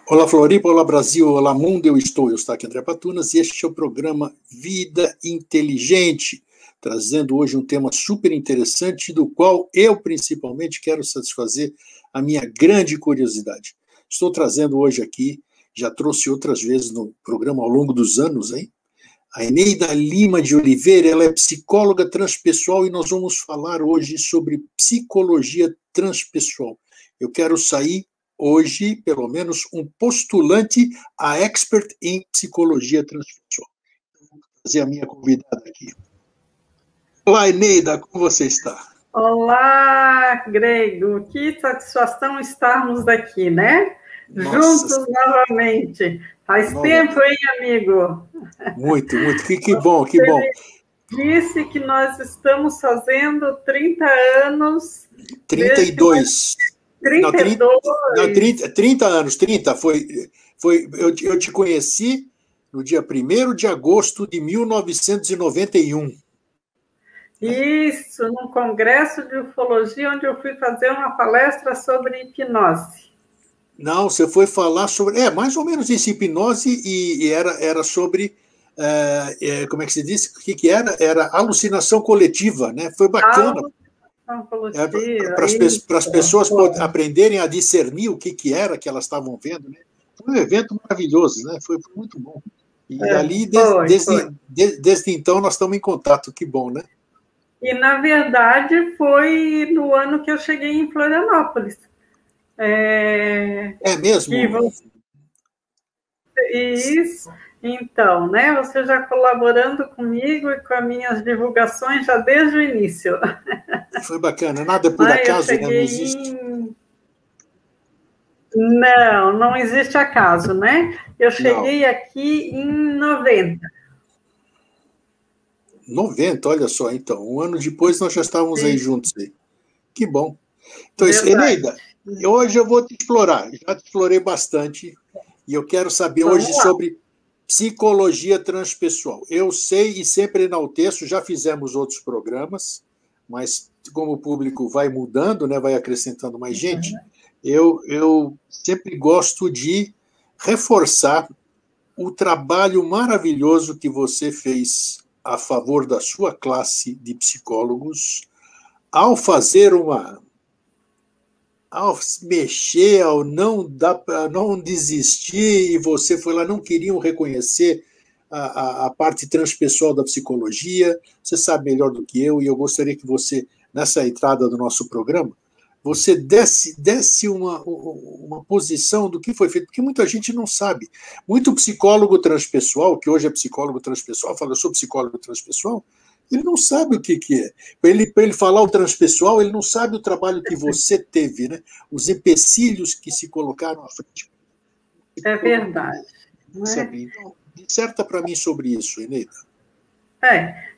Olá, Floripa, olá, Brasil, olá, mundo, eu estou aqui, André Patunas, e este é o programa Vida Inteligente, trazendo hoje um tema super interessante, do qual eu, principalmente, quero satisfazer a minha grande curiosidade. Estou trazendo hoje aqui, já trouxe outras vezes no programa ao longo dos anos, hein? A Eneida Lima de Oliveira, ela é psicóloga transpessoal e nós vamos falar hoje sobre psicologia transpessoal. Eu quero sair hoje, pelo menos, um postulante a expert em psicologia transpessoal. Vou trazer a minha convidada aqui. Olá, Eneida, como você está? Olá, Grego, que satisfação estarmos aqui, né? Nossa, Juntos novamente. Faz tempo, hein, amigo? Muito, muito. Que bom, que bom. Disse que nós estamos fazendo 30 anos. 32. 32. Não, 30 anos, 30. Eu te conheci no dia 1º de agosto de 1991. Isso, num congresso de ufologia, onde eu fui fazer uma palestra sobre hipnose. Não, você foi falar sobre. Mais ou menos isso, hipnose, e era sobre. Como é que se disse? O que era? Era alucinação coletiva, né? Foi bacana. Alucinação coletiva. Para as pessoas aprenderem a discernir o que era que elas estavam vendo, né? Foi um evento maravilhoso, né? Foi muito bom. E ali, desde então, nós estamos em contato, que bom, né? E, na verdade, foi no ano que eu cheguei em Florianópolis. É mesmo? Isso. Então, né? Você já colaborando comigo e com as minhas divulgações já desde o início. Foi bacana. Nada por acaso, né? Não existe. Não existe acaso, né? Eu cheguei aqui em 90. 90, olha só, então. Um ano depois nós já estávamos aí juntos. Aí. Que bom. Então, Eneida, hoje eu vou te explorar. Já te explorei bastante e eu quero saber hoje sobre psicologia transpessoal. Eu sei e sempre enalteço, já fizemos outros programas, mas como o público vai mudando, né, vai acrescentando mais gente, eu sempre gosto de reforçar o trabalho maravilhoso que você fez a favor da sua classe de psicólogos ao fazer ao mexer, ao não desistir, e você foi lá, não queriam reconhecer a parte transpessoal da psicologia, você sabe melhor do que eu, e eu gostaria que você, nessa entrada do nosso programa, você desse uma posição do que foi feito, porque muita gente não sabe. Muito psicólogo transpessoal, que hoje é psicólogo transpessoal, fala, eu sou psicólogo transpessoal, ele não sabe o que é. Para ele falar o transpessoal, ele não sabe o trabalho que você teve, né? Os empecilhos que se colocaram à frente. É verdade. Então, disserta para mim sobre isso, Eneida.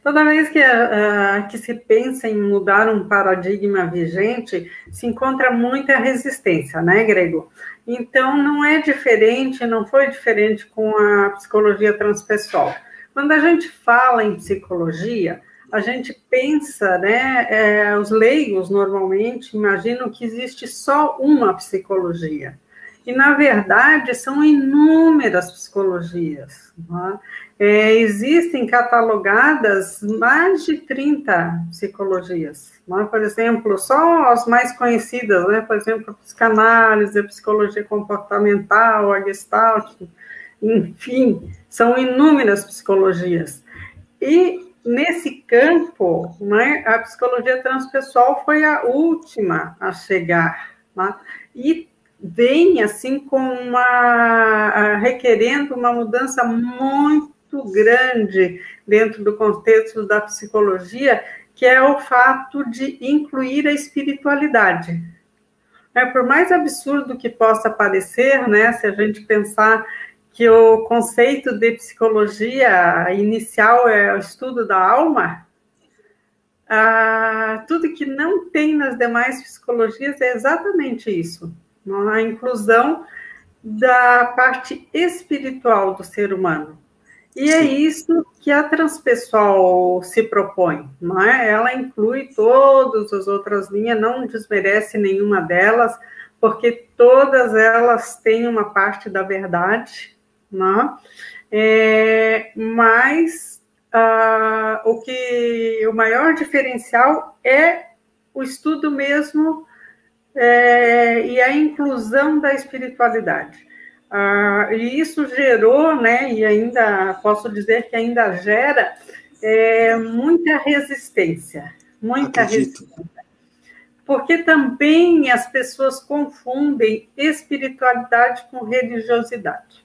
Toda vez que se pensa em mudar um paradigma vigente, se encontra muita resistência, né, Grego? Então, não foi diferente com a psicologia transpessoal. Quando a gente fala em psicologia, a gente pensa, né, os leigos normalmente imaginam que existe só uma psicologia. E, na verdade, são inúmeras psicologias. Né? Existem catalogadas mais de 30 psicologias. Né? Por exemplo, só as mais conhecidas, né? Por exemplo, a psicanálise, a psicologia comportamental, a Gestalt, enfim, são inúmeras psicologias. E, nesse campo, né, a psicologia transpessoal foi a última a chegar. Né? E vem assim requerendo uma mudança muito grande dentro do contexto da psicologia, que é o fato de incluir a espiritualidade. Por mais absurdo que possa parecer, né, se a gente pensar que o conceito de psicologia inicial é o estudo da alma, tudo que não tem nas demais psicologias é exatamente isso. A inclusão da parte espiritual do ser humano. E é isso que a transpessoal se propõe, não é? Ela inclui todas as outras linhas, não desmerece nenhuma delas, porque todas elas têm uma parte da verdade, né? Mas o maior diferencial é o estudo mesmo e a inclusão da espiritualidade. E isso gerou, né, e ainda posso dizer que ainda gera muita resistência. Muita Acredito. resistência. Porque também as pessoas confundem espiritualidade com religiosidade.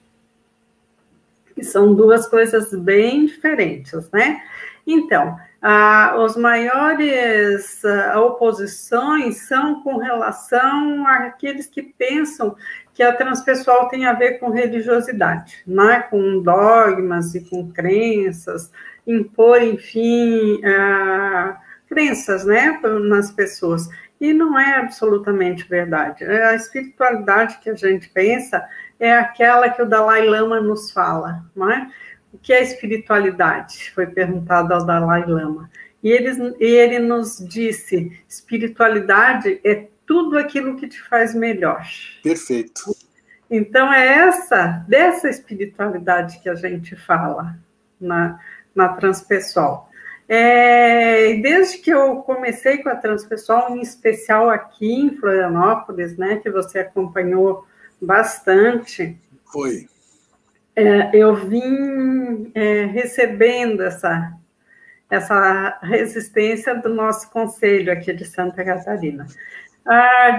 Que são duas coisas bem diferentes, né? Então, as maiores oposições são com relação àqueles que pensam que a transpessoal tem a ver com religiosidade, né? Com dogmas e com crenças, impor, enfim, crenças, né, nas pessoas. E não é absolutamente verdade. A espiritualidade que a gente pensa é aquela que o Dalai Lama nos fala, não é? O que é espiritualidade? Foi perguntado ao Dalai Lama. E ele nos disse, espiritualidade é tudo aquilo que te faz melhor. Perfeito. Então, é dessa espiritualidade que a gente fala na transpessoal. Desde que eu comecei com a transpessoal, em especial aqui em Florianópolis, né, que você acompanhou bastante, Foi. Eu vim recebendo essa resistência do nosso conselho aqui de Santa Catarina.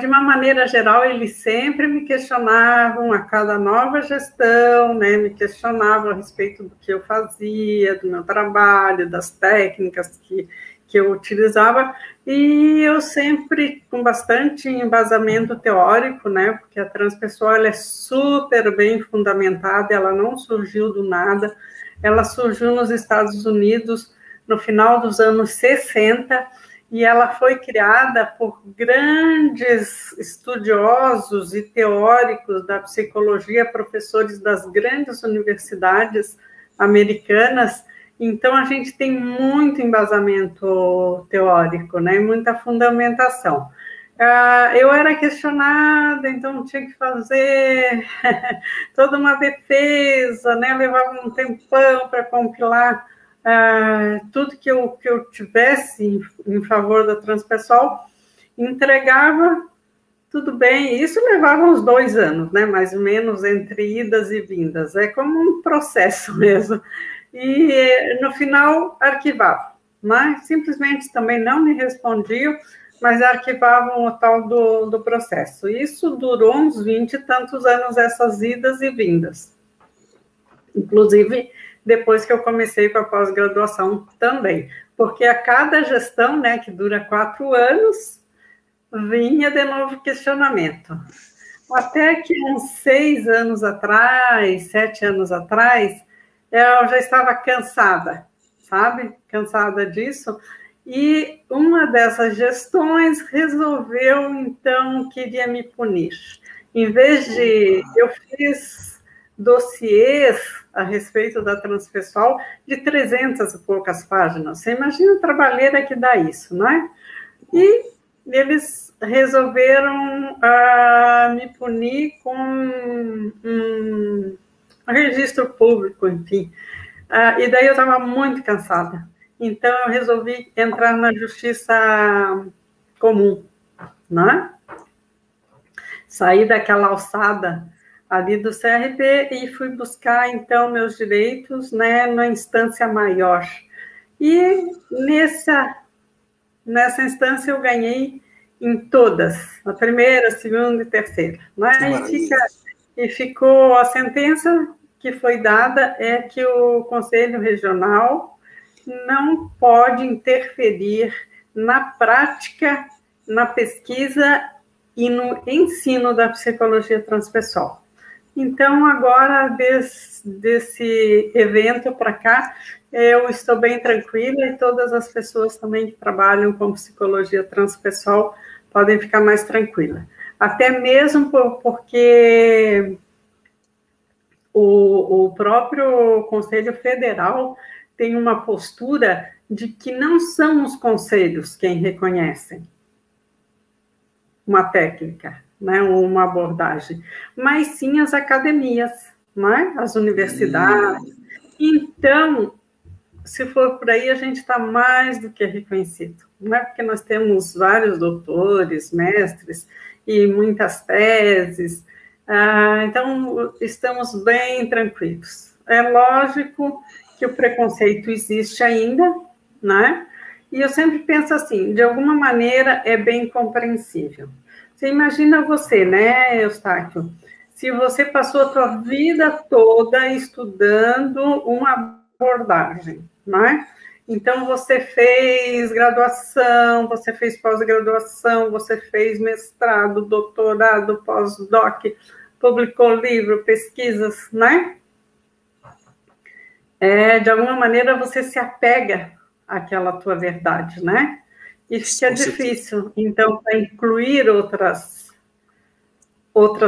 De uma maneira geral, eles sempre me questionavam a cada nova gestão, né, me questionavam a respeito do que eu fazia, do meu trabalho, das técnicas que eu utilizava, e eu sempre com bastante embasamento teórico, né, porque a transpessoal ela é super bem fundamentada, ela não surgiu do nada, ela surgiu nos Estados Unidos no final dos anos 60, e ela foi criada por grandes estudiosos e teóricos da psicologia, professores das grandes universidades americanas. Então, a gente tem muito embasamento teórico, né? Muita fundamentação. Eu era questionada, então tinha que fazer toda uma defesa, né? Levava um tempão para compilar tudo que eu tivesse em favor da transpessoal, entregava, tudo bem, isso levava uns 2 anos, né, mais ou menos, entre idas e vindas, é como um processo mesmo, e no final arquivava, né? Simplesmente também não me respondiam, mas arquivavam o tal do processo. Isso durou uns 20 e tantos anos, essas idas e vindas. Inclusive, depois que eu comecei com a pós-graduação também, porque a cada gestão, né, que dura 4 anos, vinha de novo questionamento. Até que uns 6 anos atrás, 7 anos atrás, eu já estava cansada, sabe? Cansada disso. E uma dessas gestões resolveu, então, queria me punir. Em vez de... Eu fiz dossiês a respeito da transpessoal de 300 e poucas páginas. Você imagina a trabalheira que dá isso, não é? E eles resolveram me punir com um registro público, enfim. E daí eu estava muito cansada. Então, eu resolvi entrar na justiça comum, né? Saí daquela alçada ali do CRP e fui buscar, então, meus direitos, né, na instância maior. E nessa instância eu ganhei em todas, a primeira, a segunda e terceira. Né? E ficou a sentença que foi dada é que o Conselho Regional não pode interferir na prática, na pesquisa e no ensino da psicologia transpessoal. Então, agora, desse evento para cá, eu estou bem tranquila e todas as pessoas também que trabalham com psicologia transpessoal podem ficar mais tranquilas. Até mesmo porque o próprio Conselho Federal tem uma postura de que não são os conselhos quem reconhecem uma técnica, né, uma abordagem, mas sim as academias, né, as universidades. Então, se for por aí, a gente está mais do que reconhecido, não é porque nós temos vários doutores, mestres e muitas teses, então estamos bem tranquilos. É lógico que o preconceito existe ainda, né? E eu sempre penso assim, de alguma maneira é bem compreensível. Você imagina você, né, Eustáquio, se você passou a sua vida toda estudando uma abordagem, né? Então, você fez graduação, você fez pós-graduação, você fez mestrado, doutorado, pós-doc, publicou livro, pesquisas, né? De alguma maneira, você se apega àquela tua verdade, né? E fica difícil, então, para incluir outras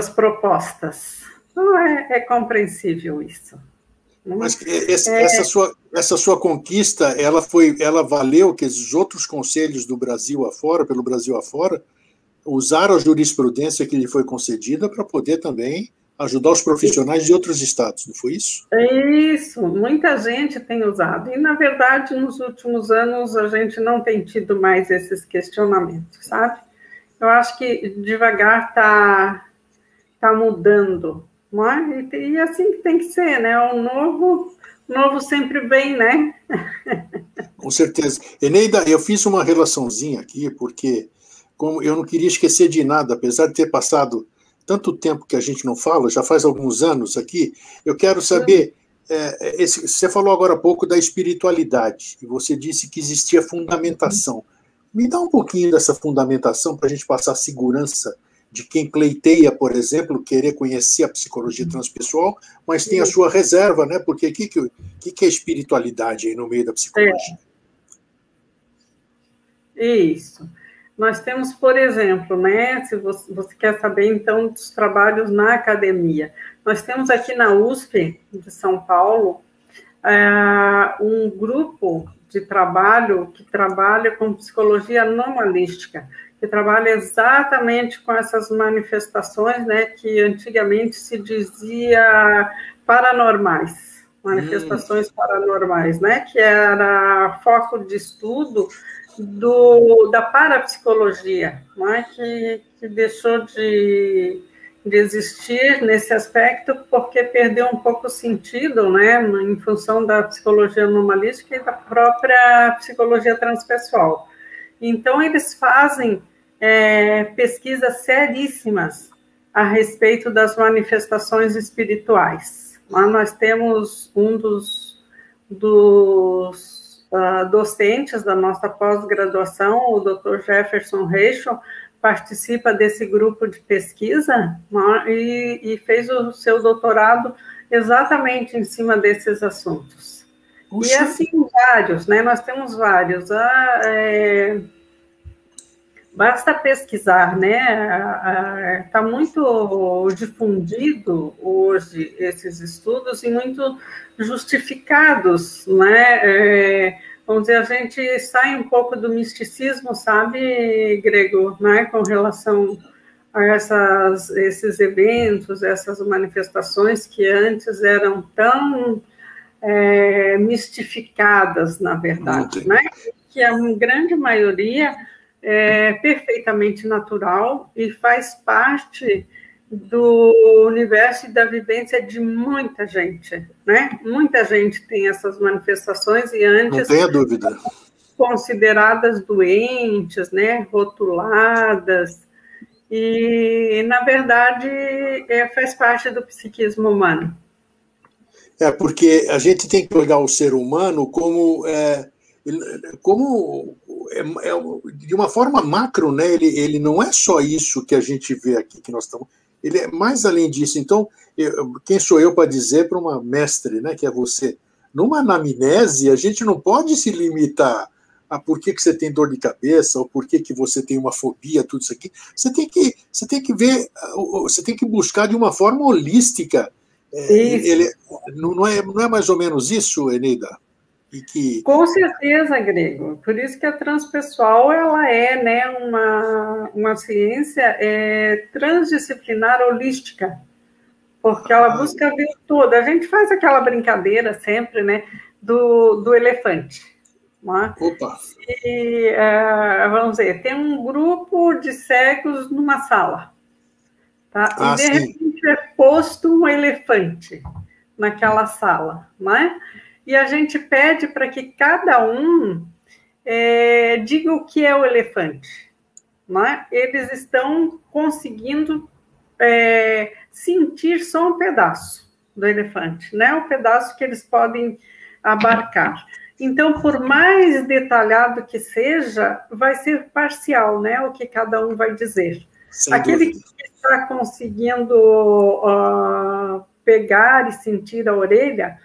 propostas. Então, é compreensível isso. Mas essa sua conquista, ela valeu que os outros conselhos do Brasil afora, pelo Brasil afora, usaram a jurisprudência que lhe foi concedida para poder também ajudar os profissionais de outros estados, não foi isso? Isso, muita gente tem usado. E, na verdade, nos últimos anos, a gente não tem tido mais esses questionamentos, sabe? Eu acho que devagar tá mudando. Não é? E assim que tem que ser, né? O novo sempre vem, né? Com certeza. Eneida, eu fiz uma relaçãozinha aqui, porque como eu não queria esquecer de nada, apesar de ter passado tanto tempo que a gente não fala, já faz alguns anos aqui, eu quero saber, você falou agora há pouco da espiritualidade, e você disse que existia fundamentação. Me dá um pouquinho dessa fundamentação para a gente passar segurança de quem pleiteia, por exemplo, querer conhecer a psicologia transpessoal, mas tem a sua reserva, né? Porque o que é espiritualidade aí no meio da psicologia? Isso. Nós temos, por exemplo, né? Se você quer saber, então, dos trabalhos na academia. Nós temos aqui na USP de São Paulo um grupo de trabalho que trabalha com psicologia anomalística, que trabalha exatamente com essas manifestações, né, que antigamente se dizia paranormais, manifestações paranormais, né, que era foco de estudo da parapsicologia, né, que deixou de existir nesse aspecto porque perdeu um pouco o sentido, né, em função da psicologia anomalística e da própria psicologia transpessoal. Então, eles fazem pesquisas seríssimas a respeito das manifestações espirituais. Lá nós temos um dos docentes da nossa pós-graduação, o Dr. Jefferson Reichel, participa desse grupo de pesquisa, né, e fez o seu doutorado exatamente em cima desses assuntos. Puxa. E assim, vários, né? Nós temos vários. Basta pesquisar, né? Está muito difundido hoje esses estudos e muito justificados, né? Vamos dizer, a gente sai um pouco do misticismo, sabe, Grego, né? Com relação a esses eventos, essas manifestações que antes eram tão mistificadas, na verdade, né? Que a grande maioria é perfeitamente natural e faz parte do universo e da vivência de muita gente, né? Muita gente tem essas manifestações e antes... Não tenha dúvida. Consideradas doentes, né? Rotuladas, e, na verdade, faz parte do psiquismo humano. Porque a gente tem que olhar o ser humano como de uma forma macro, né? Ele não é só isso que a gente vê aqui, que nós estamos... Ele é mais além disso. Então, quem sou eu para dizer para uma mestre, né, que é você? Numa anamnese, a gente não pode se limitar a por que você tem dor de cabeça, ou por que você tem uma fobia, tudo isso aqui. Você tem que ver, você tem que buscar de uma forma holística. Não é mais ou menos isso, Eneida? E que... Com certeza, Grego. Por isso que a transpessoal ela é, né, uma ciência transdisciplinar holística, porque ela busca ver tudo. A gente faz aquela brincadeira sempre, né, do elefante. Né? Opa! E, vamos dizer, tem um grupo de cegos numa sala, tá? E de repente é posto um elefante naquela sala, né? E a gente pede para que cada um diga o que é o elefante. Né? Eles estão conseguindo sentir só um pedaço do elefante, né? O pedaço que eles podem abarcar. Então, por mais detalhado que seja, vai ser parcial, né? O que cada um vai dizer. Sem Aquele dúvida. que está conseguindo pegar e sentir a orelha,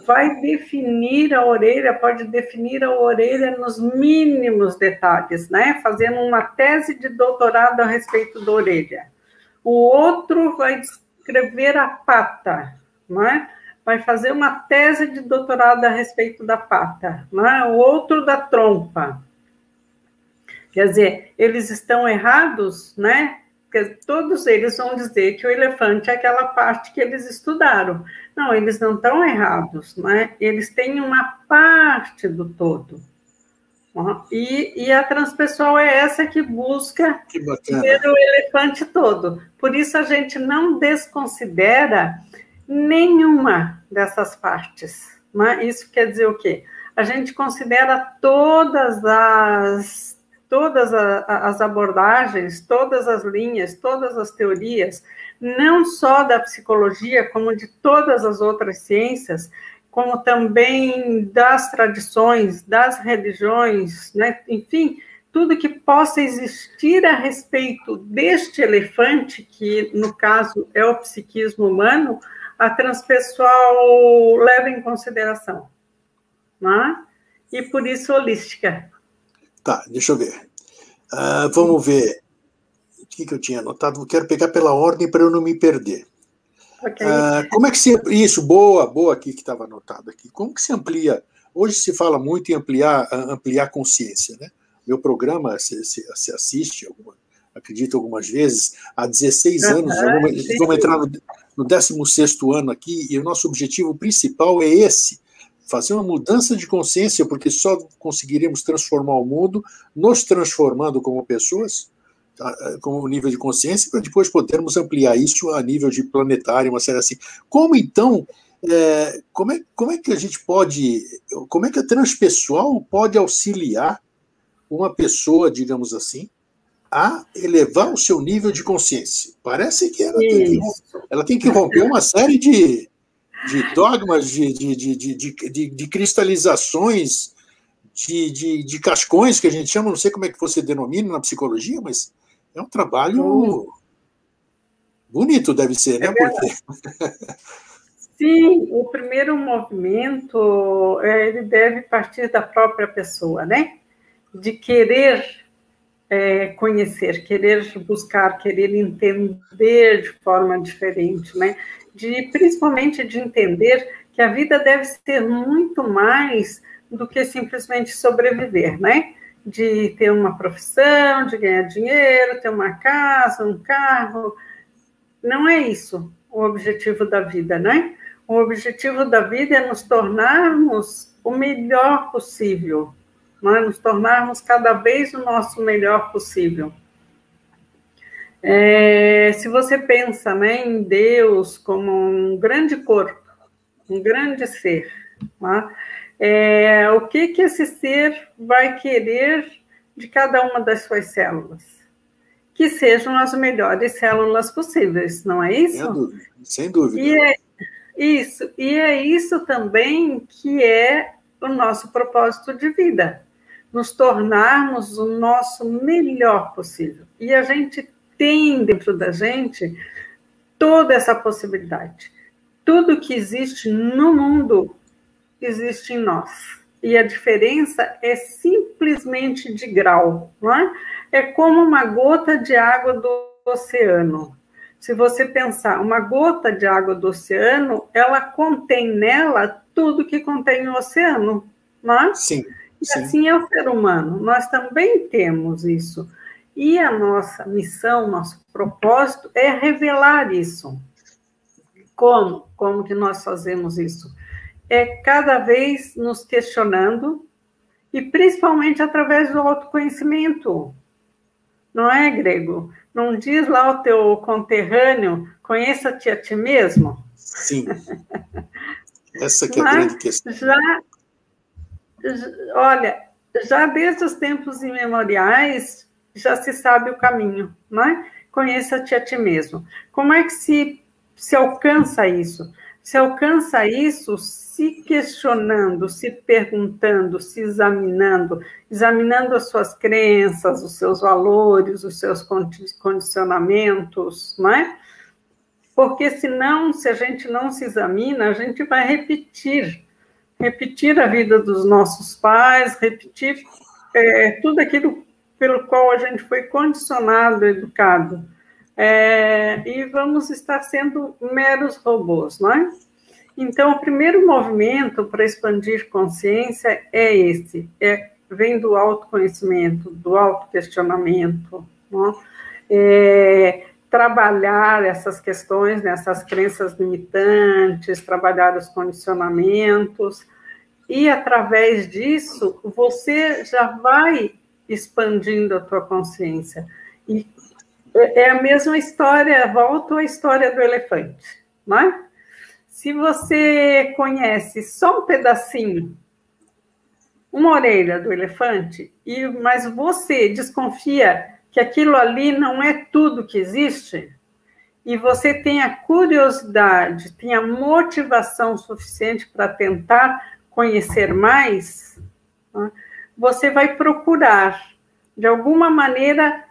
vai definir a orelha, pode definir a orelha nos mínimos detalhes, né? Fazendo uma tese de doutorado a respeito da orelha. O outro vai descrever a pata, né? Vai fazer uma tese de doutorado a respeito da pata, né? O outro da trompa. Quer dizer, eles estão errados, né? Porque todos eles vão dizer que o elefante é aquela parte que eles estudaram. Não, eles não estão errados, né? Eles têm uma parte do todo. E a transpessoal é essa que busca ver o elefante todo. Por isso a gente não desconsidera nenhuma dessas partes. Né? Isso quer dizer o quê? A gente considera todas as abordagens, todas as linhas, todas as teorias, não só da psicologia, como de todas as outras ciências, como também das tradições, das religiões, né? Enfim, tudo que possa existir a respeito deste elefante, que no caso é o psiquismo humano, a transpessoal leva em consideração. Né? E por isso holística. Tá, deixa eu ver. Vamos ver. O que eu tinha anotado? Eu quero pegar pela ordem para eu não me perder. Okay. Como é que se... Isso, boa aqui que estava anotado aqui. Como que se amplia... Hoje se fala muito em ampliar consciência, né? Meu programa se assiste, acredito, algumas vezes, há 16 anos, vamos entrar no 16º ano aqui, e o nosso objetivo principal é esse, fazer uma mudança de consciência, porque só conseguiremos transformar o mundo, nos transformando como pessoas, com o nível de consciência, para depois podermos ampliar isso a nível de planetário, uma série assim. Como então, como é que a gente pode, como é que a transpessoal pode auxiliar uma pessoa, digamos assim, a elevar o seu nível de consciência? Parece que ela tem que romper uma série de dogmas, de cristalizações, de cascões, que a gente chama, não sei como é que você denomina na psicologia, mas é um trabalho bonito, deve ser, né? Porque... Sim, o primeiro movimento, ele deve partir da própria pessoa, né? De querer conhecer, querer buscar, querer entender de forma diferente, né? Principalmente de entender que a vida deve ser muito mais do que simplesmente sobreviver, né? De ter uma profissão, de ganhar dinheiro, ter uma casa, um carro. Não é isso o objetivo da vida, né? O objetivo da vida é nos tornarmos o melhor possível, né? Nos tornarmos cada vez o nosso melhor possível. Se você pensa, né, em Deus como um grande corpo, um grande ser, né? O que esse ser vai querer de cada uma das suas células? Que sejam as melhores células possíveis, não é isso? Sem dúvida. E é isso também que é o nosso propósito de vida, nos tornarmos o nosso melhor possível. E a gente tem dentro da gente toda essa possibilidade. Tudo que existe no mundo existe em nós. E a diferença é simplesmente de grau, não é? É como uma gota de água do oceano. Se você pensar, uma gota de água do oceano, ela contém nela tudo que contém o oceano. não é? Sim, E sim. assim é o ser humano, nós também temos isso. E a nossa missão, nosso propósito é revelar isso. Como? Como que nós fazemos isso? É cada vez nos questionando, e principalmente através do autoconhecimento. Não é, Grego? Não diz lá o teu conterrâneo, conheça-te a ti mesmo? Sim. Essa que é a Mas grande questão. olha, já desde os tempos imemoriais, já se sabe o caminho, não é? Conheça-te a ti mesmo. Como é que se alcança isso? Se alcança isso se questionando, se perguntando, se examinando, examinando as suas crenças, os seus valores, os seus condicionamentos, não é? Porque senão, se a gente não se examina, a gente vai repetir a vida dos nossos pais, repetir tudo aquilo pelo qual a gente foi condicionado, educado. E vamos estar sendo meros robôs, não é? Então, o primeiro movimento para expandir consciência é esse, vem do autoconhecimento, do autoquestionamento, não é? Trabalhar essas questões, essas crenças limitantes, trabalhar os condicionamentos, e através disso, você já vai expandindo a tua consciência. E é a mesma história, volto à história do elefante, não é? Se você conhece só um pedacinho, uma orelha do elefante, mas você desconfia que aquilo ali não é tudo que existe, e você tem a curiosidade, tem a motivação suficiente para tentar conhecer mais, você vai procurar, de alguma maneira,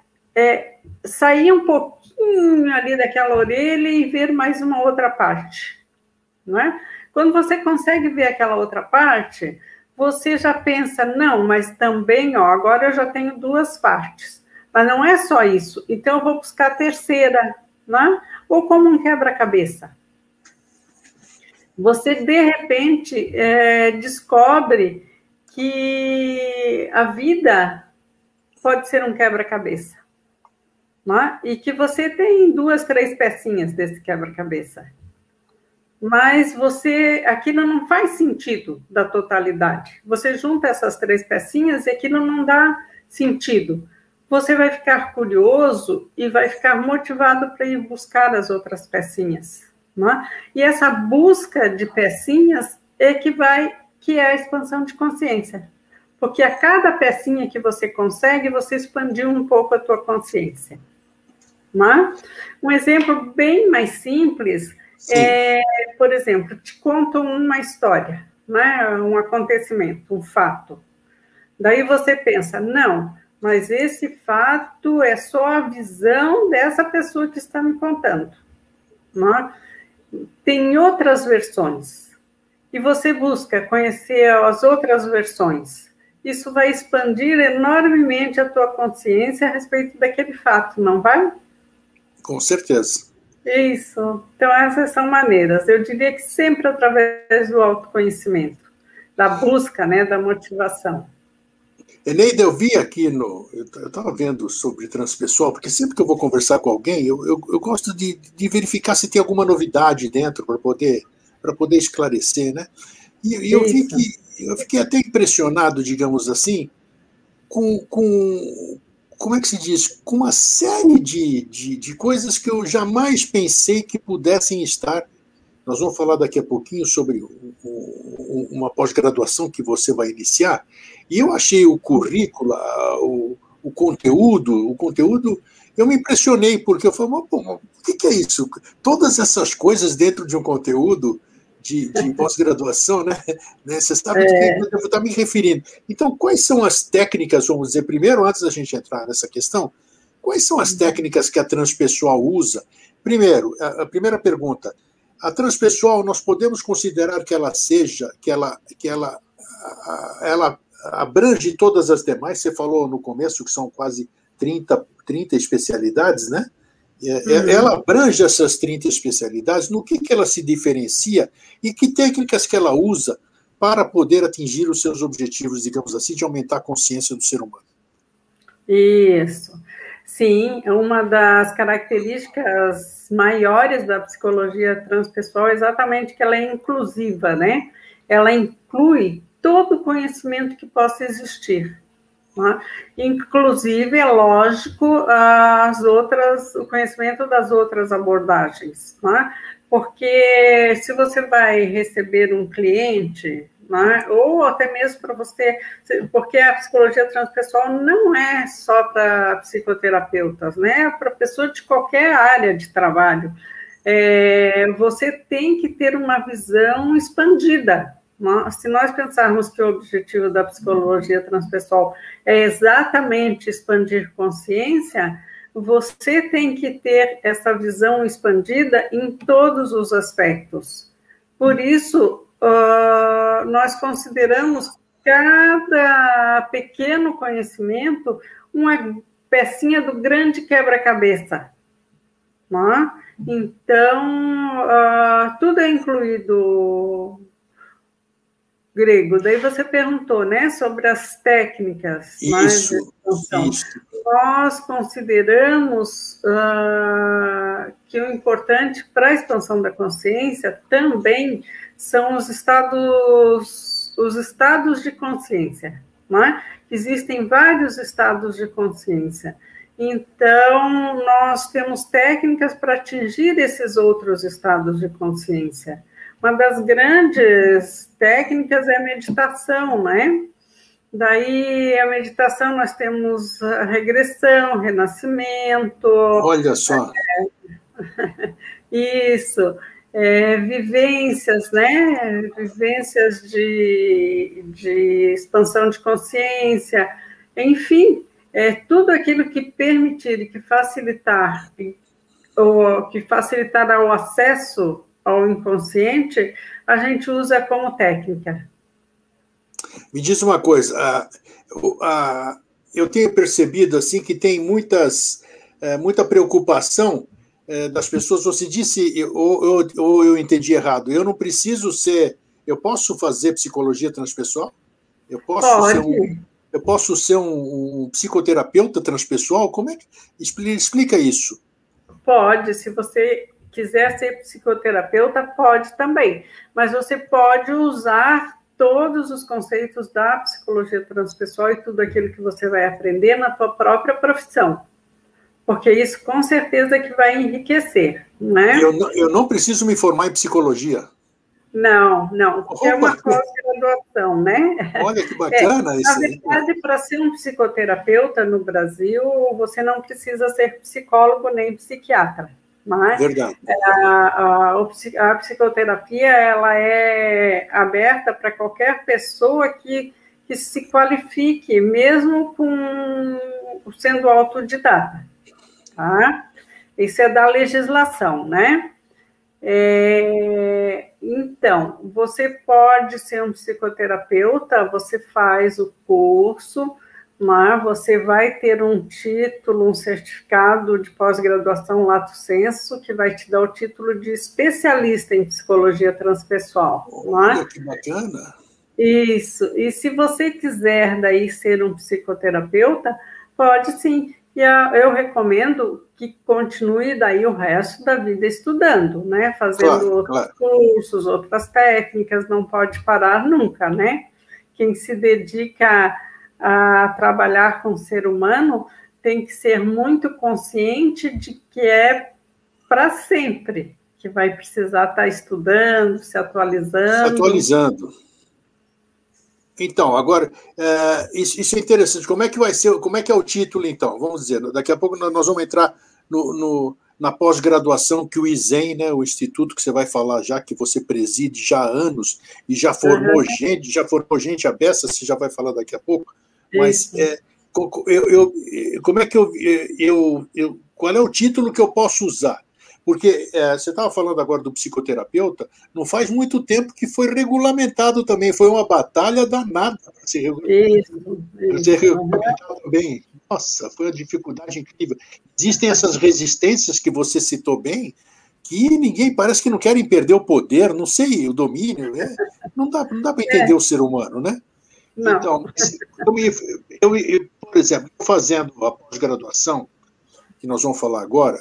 sair um pouquinho ali daquela orelha e ver mais uma outra parte, não é? Quando você consegue ver aquela outra parte, você já pensa, não, mas também, agora eu já tenho duas partes. Mas não é só isso, então eu vou buscar a terceira, né? Ou como um quebra-cabeça. Você, de repente, descobre que a vida pode ser um quebra-cabeça, né? E que você tem 2, 3 pecinhas desse quebra-cabeça. Mas aquilo não faz sentido da totalidade. Você junta essas 3 pecinhas e aquilo não dá sentido. Você vai ficar curioso e vai ficar motivado para ir buscar as outras pecinhas, não é? E essa busca de pecinhas que é a expansão de consciência. Porque a cada pecinha que você consegue, você expandiu um pouco a tua consciência, não é? Um exemplo bem mais simples por exemplo, te contam uma história, né? Um acontecimento, um fato. Daí você pensa, não, mas esse fato é só a visão dessa pessoa que está me contando, não é? Tem outras versões. E você busca conhecer as outras versões. Isso vai expandir enormemente a tua consciência a respeito daquele fato, não vai? Com certeza. Isso. Então, essas são maneiras. Eu diria que sempre através do autoconhecimento, da busca, né, da motivação. Eneida, eu vi aqui eu estava vendo sobre transpessoal, porque sempre que eu vou conversar com alguém, eu gosto de verificar se tem alguma novidade dentro para poder esclarecer, né? E eu vi que eu fiquei até impressionado, digamos assim, com como é que se diz? Com uma série de coisas que eu jamais pensei que pudessem estar. Nós vamos falar daqui a pouquinho sobre uma pós-graduação que você vai iniciar, e eu achei o currículo, o conteúdo, eu me impressionei, porque eu falei, pô, o que é isso? Todas essas coisas dentro de um conteúdo de pós-graduação, né? Você sabe do que eu devo estar me referindo. Então, quais são as técnicas, vamos dizer, primeiro, antes da gente entrar nessa questão, quais são as técnicas que a transpessoal usa? Primeiro, a primeira pergunta, a transpessoal, nós podemos considerar que ela abrange todas as demais, você falou no começo que são quase 30 especialidades, né? Ela abrange essas 30 especialidades, no que ela se diferencia e que técnicas que ela usa para poder atingir os seus objetivos, digamos assim, de aumentar a consciência do ser humano. Isso. Sim, uma das características maiores da psicologia transpessoal é exatamente que ela é inclusiva, né? Ela inclui todo o conhecimento que possa existir. Né? Inclusive, é lógico, o conhecimento das outras abordagens. Né? Porque se você vai receber um cliente, né, ou até mesmo para você, porque a psicologia transpessoal não é só para psicoterapeutas, né? É para pessoa de qualquer área de trabalho. Você tem que ter uma visão expandida. Se nós pensarmos que o objetivo da psicologia transpessoal é exatamente expandir consciência, você tem que ter essa visão expandida em todos os aspectos. Por isso, nós consideramos cada pequeno conhecimento uma pecinha do grande quebra-cabeça. Né? Então, tudo é incluído, Grego. Daí você perguntou, né, sobre as técnicas. Isso, isso. Nós consideramos que o importante para a expansão da consciência também são os estados de consciência, né? Existem vários estados de consciência. Então, nós temos técnicas para atingir esses outros estados de consciência. Uma das grandes técnicas é a meditação, né? Daí, a meditação, nós temos a regressão, renascimento. Olha só. Isso. Vivências, né? Vivências de expansão de consciência. Enfim, tudo aquilo que permitir e que facilitar o acesso ao inconsciente, a gente usa como técnica. Me diz uma coisa, eu tenho percebido assim que tem muita preocupação das pessoas. Você disse, ou eu entendi errado, eu não preciso eu posso fazer psicologia transpessoal? Eu posso ser um psicoterapeuta transpessoal? Como é que explica isso? Pode, se você quiser ser psicoterapeuta, pode também, mas você pode usar todos os conceitos da psicologia transpessoal e tudo aquilo que você vai aprender na sua própria profissão, porque isso com certeza que vai enriquecer, né? Eu não preciso me formar em psicologia. Não, porque é uma pós-graduação, né? Olha que bacana isso. Na verdade, para ser um psicoterapeuta no Brasil, você não precisa ser psicólogo nem psiquiatra. Mas verdade. A psicoterapia ela é aberta para qualquer pessoa que se qualifique, mesmo sendo autodidata. Tá? Isso é da legislação, né? Então, você pode ser um psicoterapeuta, você faz o curso, mas você vai ter um título, um certificado de pós-graduação lato sensu, que vai te dar o título de especialista em psicologia transpessoal. Olha, que bacana! Isso. E se você quiser daí ser um psicoterapeuta, pode sim. E eu recomendo que continue daí o resto da vida estudando, né? Fazendo outros cursos, outras técnicas, não pode parar nunca, né? Quem se dedica a trabalhar com o ser humano tem que ser muito consciente de que é para sempre, que vai precisar estar estudando, se atualizando. Se atualizando. Então, agora, isso é interessante. Como é que vai ser, como é que é o título, então? Vamos dizer, daqui a pouco nós vamos entrar na pós-graduação que o ISEM, né, o instituto que você vai falar já, que você preside já há anos, e já formou gente a beça, você já vai falar daqui a pouco, mas como é que qual é o título que eu posso usar? Porque você estava falando agora do psicoterapeuta, não faz muito tempo que foi regulamentado também, foi uma batalha danada para ser regulamentado também. Nossa, foi uma dificuldade incrível. Existem essas resistências que você citou bem, que ninguém parece que não querem perder o poder, não sei, o domínio, né? Não dá para entender o ser humano, né? Não. Então, por exemplo, fazendo a pós-graduação, que nós vamos falar agora,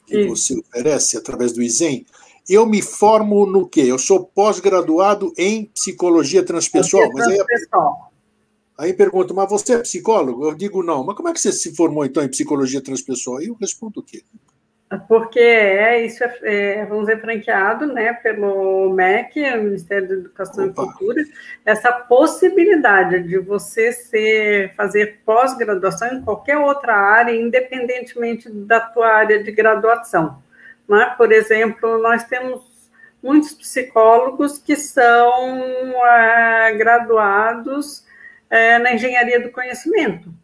que você oferece através do ISEM, eu me formo no quê? Eu sou pós-graduado em psicologia transpessoal. Aí pergunto, mas você é psicólogo? Eu digo não. Mas como é que você se formou, então, em psicologia transpessoal? Aí eu respondo o quê? Porque isso vamos dizer, franqueado, né, pelo MEC, o Ministério da Educação e Cultura, essa possibilidade de você fazer pós-graduação em qualquer outra área, independentemente da tua área de graduação. Né? Por exemplo, nós temos muitos psicólogos que são graduados na engenharia do conhecimento.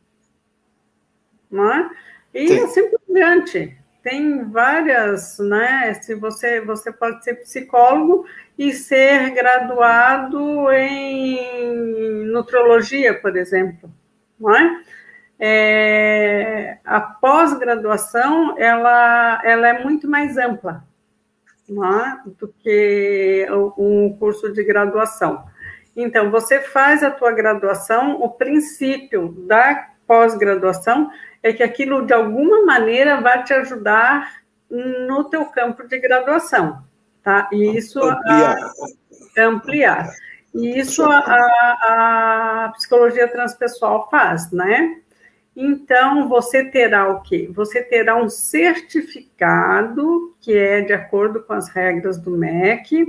Né? E assim por diante. Tem várias, né? Se você pode ser psicólogo e ser graduado em nutrologia, por exemplo, não é? A pós-graduação, ela é muito mais ampla, não é? Do que um curso de graduação. Então, você faz a tua graduação, o princípio da pós-graduação é que aquilo, de alguma maneira, vai te ajudar no teu campo de graduação, tá? E isso... Ampliar. E isso a psicologia transpessoal faz, né? Então, você terá o quê? Você terá um certificado, que é de acordo com as regras do MEC,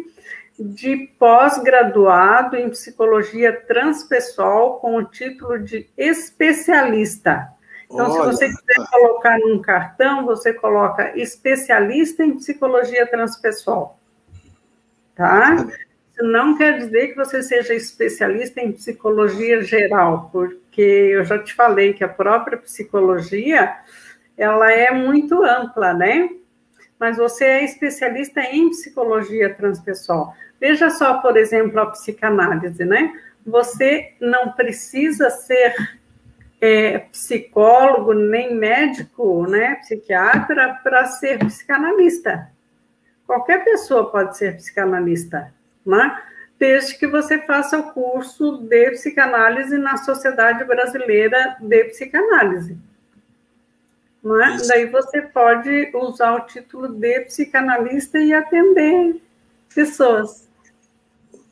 de pós-graduado em psicologia transpessoal com o título de especialista. Então, se você quiser colocar num cartão, você coloca especialista em psicologia transpessoal, tá? Isso não quer dizer que você seja especialista em psicologia geral, porque eu já te falei que a própria psicologia, ela é muito ampla, né? Mas você é especialista em psicologia transpessoal. Veja só, por exemplo, a psicanálise, né? Você não precisa ser psicólogo, nem médico, né, psiquiatra, para ser psicanalista. Qualquer pessoa pode ser psicanalista, né? Desde que você faça o curso de psicanálise na Sociedade Brasileira de Psicanálise. Né? Daí você pode usar o título de psicanalista e atender pessoas.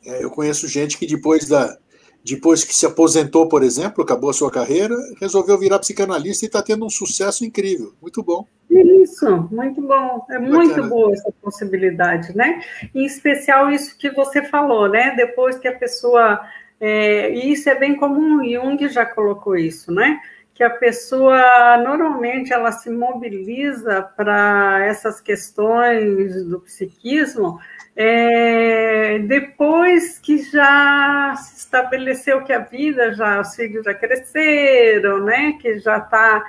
Eu conheço gente que depois que se aposentou, por exemplo, acabou a sua carreira, resolveu virar psicanalista e está tendo um sucesso incrível. Muito bom. Isso, muito bom. É muito boa essa possibilidade, né? Em especial isso que você falou, né? Depois que a pessoa... e isso é bem comum, Jung já colocou isso, né? Que a pessoa, normalmente, ela se mobiliza para essas questões do psiquismo depois que já se estabeleceu que a vida, os filhos já cresceram, né? Que já está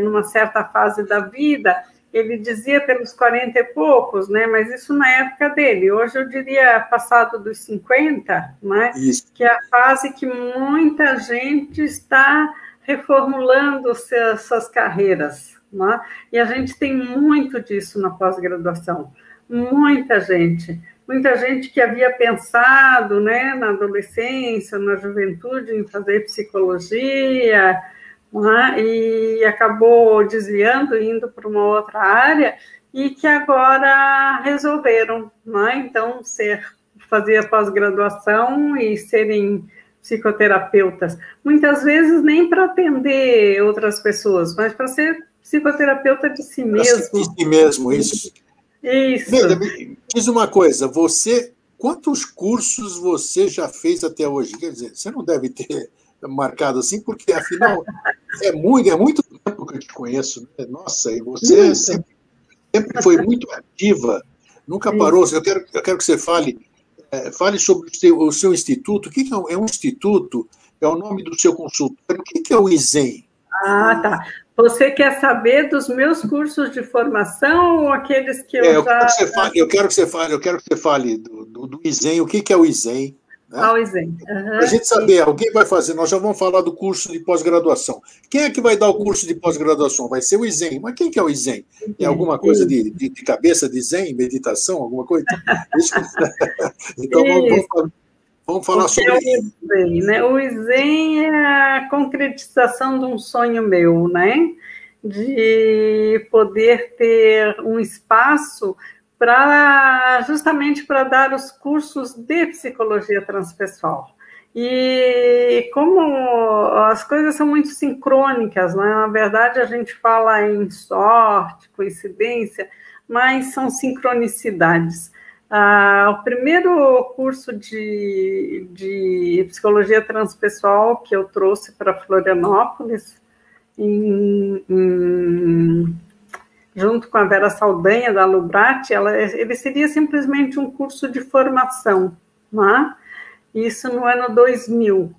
numa certa fase da vida. Ele dizia pelos 40 e poucos, né? Mas isso na época dele. Hoje eu diria passado dos 50, né? Isso. Que é a fase que muita gente está reformulando suas carreiras, né? E a gente tem muito disso na pós-graduação. Muita gente que havia pensado, né, na adolescência, na juventude, em fazer psicologia, né, e acabou desviando, indo para uma outra área, e que agora resolveram, né, então, fazer a pós-graduação e serem psicoterapeutas. Muitas vezes nem para atender outras pessoas, mas para ser psicoterapeuta de si mesmo. De si mesmo, isso. Isso. Diz uma coisa, quantos cursos você já fez até hoje? Quer dizer, você não deve ter marcado assim, porque afinal é muito tempo que eu te conheço, né? Nossa, e você sempre foi muito ativa, nunca parou. Eu quero que você fale sobre o seu instituto. O que é um instituto? É o nome do seu consultório. O que é o ISEM? Ah, tá. Você quer saber dos meus cursos de formação ou aqueles que eu já... Eu quero que você fale do ISEM. O que é o ISEM? Né? O ISEM. Para a gente saber, alguém vai fazer, nós já vamos falar do curso de pós-graduação. Quem é que vai dar o curso de pós-graduação? Vai ser o ISEM. Mas quem que é o ISEM? É alguma coisa de cabeça de Zen, meditação, alguma coisa? Então vamos falar sobre isso. Né? O ISEM é a concretização de um sonho meu, né? De poder ter um espaço justamente para dar os cursos de psicologia transpessoal. E como as coisas são muito sincrônicas, né? Na verdade a gente fala em sorte, coincidência, mas são sincronicidades. O primeiro curso de psicologia transpessoal que eu trouxe para Florianópolis, junto com a Vera Saldanha, da Lubrati, ele seria simplesmente um curso de formação, né? Isso no ano 2000.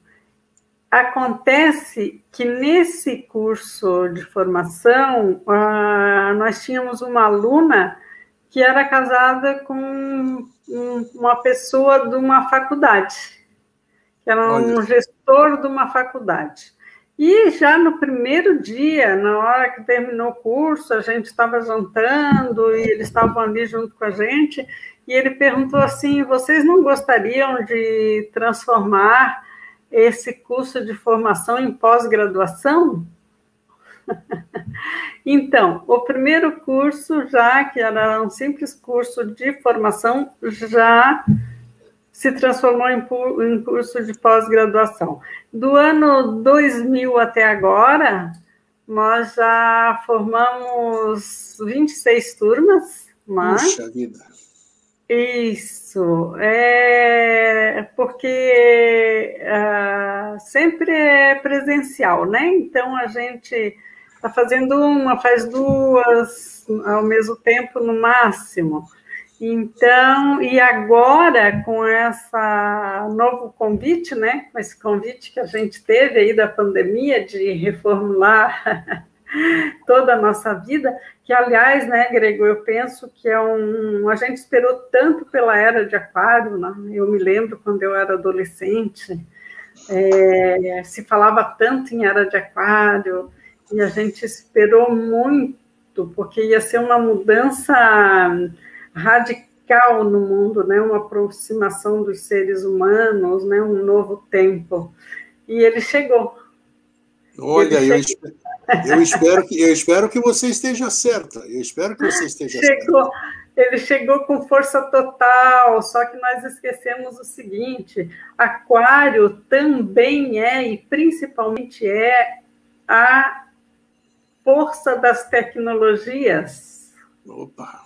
Acontece que nesse curso de formação, nós tínhamos uma aluna que era casada com uma pessoa de uma faculdade, que era um gestor de uma faculdade. E já no primeiro dia, na hora que terminou o curso, a gente estava jantando e eles estavam ali junto com a gente, e ele perguntou assim, vocês não gostariam de transformar esse curso de formação em pós-graduação? Então, o primeiro curso, já que era um simples curso de formação, já se transformou em curso de pós-graduação. Do ano 2000 até agora, nós já formamos 26 turmas. Puxa vida! Isso, porque sempre é presencial, né? Então, a gente está fazendo faz duas ao mesmo tempo, no máximo. Então, e agora, com esse novo convite, né? Com esse convite que a gente teve aí da pandemia, de reformular toda a nossa vida, que, aliás, né, Grego, eu penso que a gente esperou tanto pela Era de Aquário, né? Eu me lembro quando eu era adolescente, se falava tanto em Era de Aquário, e a gente esperou muito, porque ia ser uma mudança radical no mundo, né? Uma aproximação dos seres humanos, né? Um novo tempo. E ele chegou. Olha, eu espero que você esteja certa. Eu espero que você esteja certa. Ele chegou com força total, só que nós esquecemos o seguinte: Aquário também e principalmente a força das tecnologias. Opa!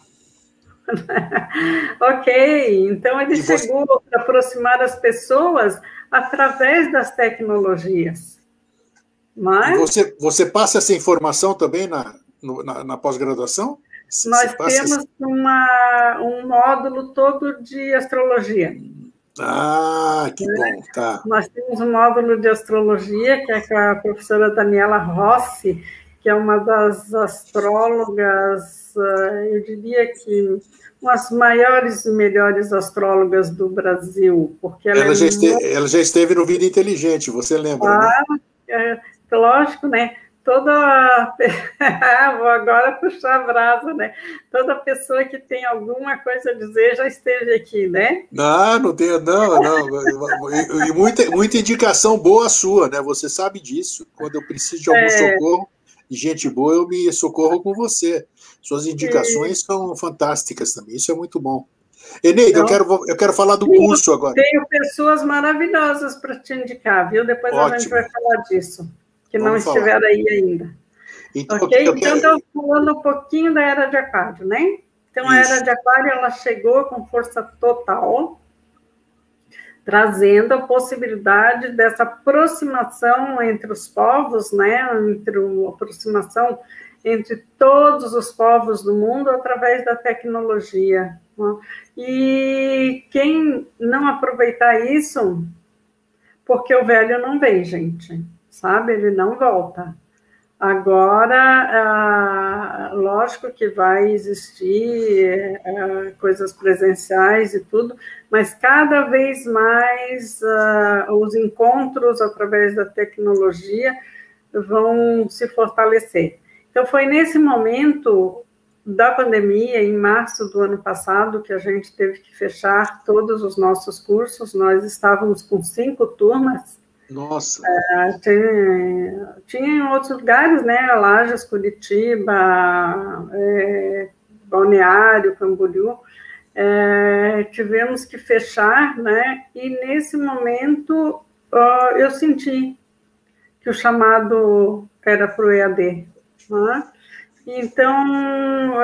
Ok, então ele chegou para aproximar as pessoas através das tecnologias. Mas... E você passa essa informação também na pós-graduação? Nós temos um módulo todo de astrologia. Ah, que bom, tá. Nós temos um módulo de astrologia, que é com a professora Daniela Rossi, que é uma das astrólogas, eu diria que umas maiores e melhores astrólogas do Brasil, porque ela já esteve no Vida Inteligente, você lembra, né? Lógico, né? Vou agora puxar a brasa, né? Toda pessoa que tem alguma coisa a dizer já esteve aqui, né? Não tenho, não. E muita indicação boa sua, né? Você sabe disso. Quando eu preciso de algum socorro, de gente boa, eu me socorro com você. Suas indicações são fantásticas também, isso é muito bom. Eneida, então, eu quero falar do curso agora. Tenho pessoas maravilhosas para te indicar, viu? Depois a gente vai falar disso, que não estiver aí ainda. Então, ok? Então, estou falando um pouquinho da Era de Aquário, né? Então, a Era de Aquário, ela chegou com força total, trazendo a possibilidade dessa aproximação entre os povos, né? Aproximação entre todos os povos do mundo através da tecnologia. Né? E quem não aproveitar isso, porque o velho não vem, gente, sabe? Ele não volta. Agora, lógico que vai existir coisas presenciais e tudo, mas cada vez mais os encontros através da tecnologia vão se fortalecer. Então, foi nesse momento da pandemia, em março do ano passado, que a gente teve que fechar todos os nossos cursos. Nós estávamos com 5 turmas. Nossa! Tinha em outros lugares, né? Lages, Curitiba, Balneário, Camboriú. Tivemos que fechar, né? E nesse momento eu senti que o chamado era para o EAD, né? Então,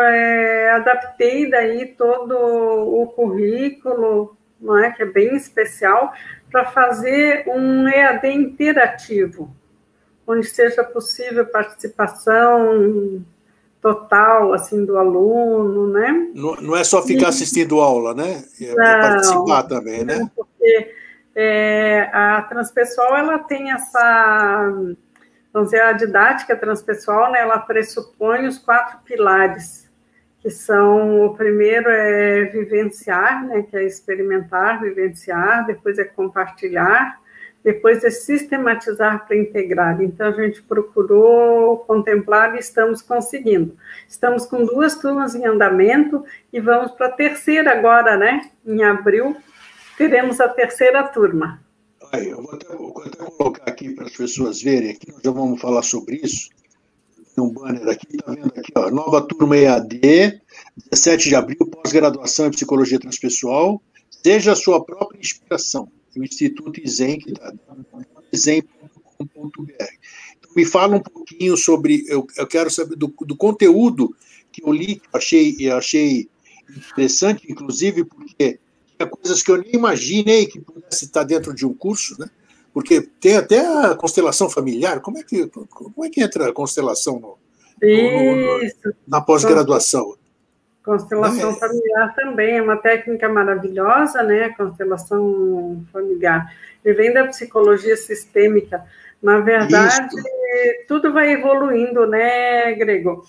adaptei daí todo o currículo, não é, que é bem especial, para fazer um EAD interativo, onde seja possível participação total, assim, do aluno, né? Não é só ficar assistindo aula, né? É participar também, né? Porque a transpessoal, ela tem essa... Vamos dizer, a didática transpessoal, né, ela pressupõe os 4 pilares, que são, o primeiro é vivenciar, né, que é experimentar, vivenciar, depois é compartilhar, depois é sistematizar para integrar. Então, a gente procurou contemplar e estamos conseguindo. Estamos com 2 turmas em andamento e vamos para a terceira agora, né, em abril, teremos a terceira turma. Eu vou até colocar aqui para as pessoas verem, aqui nós já vamos falar sobre isso. Tem um banner aqui, está vendo aqui, ó, nova turma EAD, 17 de abril, pós-graduação em Psicologia Transpessoal, seja a sua própria inspiração, o Instituto ISEM, que está isem.com.br. Então, me fala um pouquinho sobre, eu quero saber do conteúdo que eu li, que achei interessante, inclusive, porque coisas que eu nem imaginei que pudesse estar dentro de um curso, né? Porque tem até a constelação familiar. Como é que entra a constelação na pós-graduação? Constelação familiar também é uma técnica maravilhosa, né? A constelação familiar. Ele vem da psicologia sistêmica. Na verdade, tudo vai evoluindo, né, Grego?